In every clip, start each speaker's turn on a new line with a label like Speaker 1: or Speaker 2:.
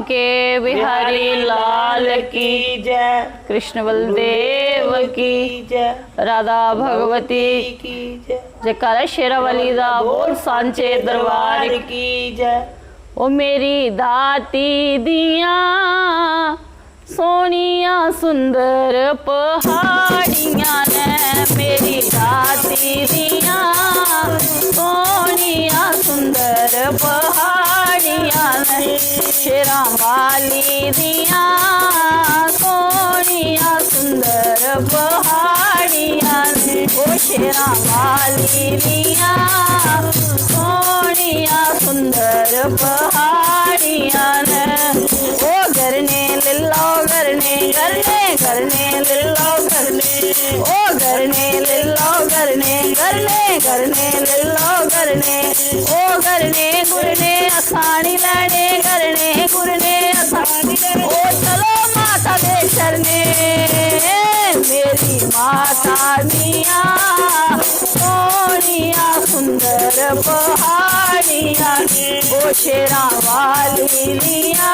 Speaker 1: बांके बिहारी लाल की
Speaker 2: जय।
Speaker 1: कृष्ण बलदेव की
Speaker 2: जय।
Speaker 1: राधा भगवती
Speaker 2: की जय।
Speaker 1: जयकारा शेरावाली दा बोल सांचे दरबार
Speaker 2: की जय।
Speaker 1: ओ मेरी दाती दिया सोनिया सुंदर पहाड़ियां ने, मेरी दाती दिया सोनिया सुंदर पहाड़ियां ने, शेरा वाली दिया सोनिया सुंदर पहाड़ियां ने, ओ शेरा वाली दिया सोनिया सुंदर पहाड़ियां ने, ओ गरने लिल्लो गरने गरने गरने लिल्लो गरने, ओ गरने लिल्लो गरने गरने गरने लिल्लो गरने, ओ गरने गुरने असानी लैने गरने गुरने असानी लैने, ओ चलो माता दे शरणे मेरी माता दिया सोनिया सुंदर पहाड़ियां ने, ओ शेरा वाली दिया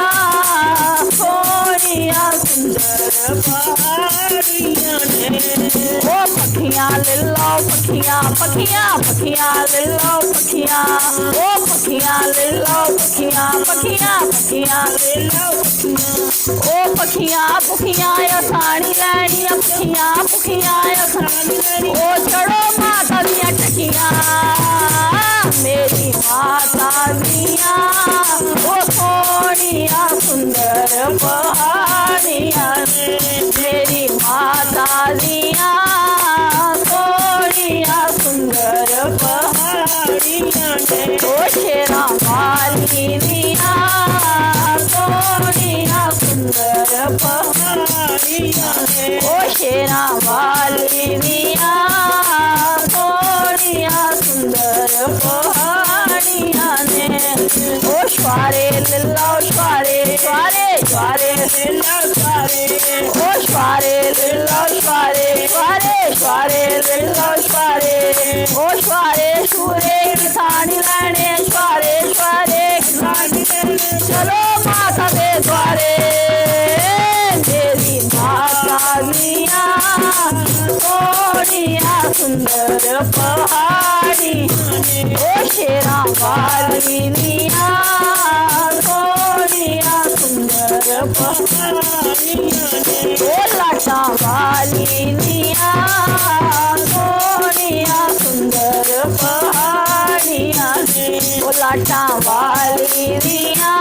Speaker 1: सोनिया सुंदर पहाड़ियां ने, ओ पखियां लिल्लो पखियां पखियां पखियां लिल्लो पखियां, ओ पखियां लिल्लो पखियां पखियां पखियां लिल्लो पखियां, ओ पखियां पुखियां असानी लैनी पखियां पुखियां असानी लैनी, ओ चढ़ो माता दिया टकियां मेरी माता दिया ओ सोनिया सुंदर पहाड़ियां ने, मेरी माता दिया सोनिया सुंदर पहाड़ियां ने, ओ शेरा वाली दिया सोनिया सुंदर पहाड़ियां ने, ओ शेरा वाली दिया सोनिया सुंदर पहाड़ियां ने, ओ श्वारे लिल्लो श्वारे श्वारे श्वारे लिल्लो श्वारे, ओ श्वारे लिल्लो श्वारे श्वारे श्वारे लिल्लो श्वारे, ओ श्वारे शूरे किसानी लैने श्वारे श्वारे किसानी लैने, चलो माता दे द्वारे मेरी माता दिया सोनिया सुंदर पहाड़ी, ओ शेरा वाली दिया सोनिया सुंदर पहाड़ियां ने, ओ लाटा वाली दिया सोनिया सुंदर पहाड़ियां ने, ओ लाटा वाली दिया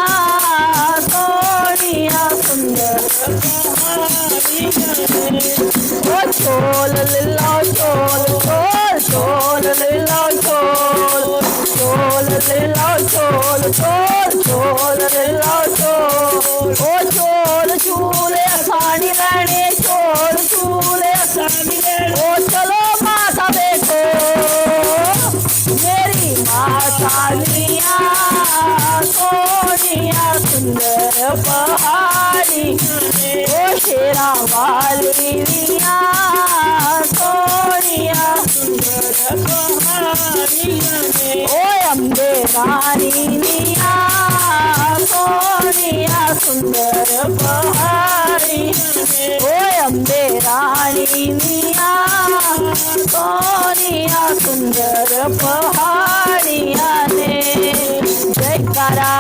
Speaker 1: सोनिया सुंदर पहाड़ियां ने, ओ चोल लिल्लो चोल चोल चोल लिल्लो चोल चोल लिल्लो चोल चोल चोल लिल्लो चोल, ओ चोल चूले असानी लैने चोल चूले असानी लैने, ओ चलो माता देखो मेरी माता दिया सोनिया सुंदर पहाड़ी, ओ शेरा वाली दिया सोनिया सुंदर पहाड़ियां ने, ओ अम्बे रानी दिया सोनिया सुंदर पहाड़ियां ने, ओ अम्बे रानी दिया सोनिया सुंदर पहाड़ियां ने, जयकारा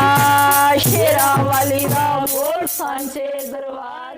Speaker 1: शेरावाली दा बोल सांचे दरबार।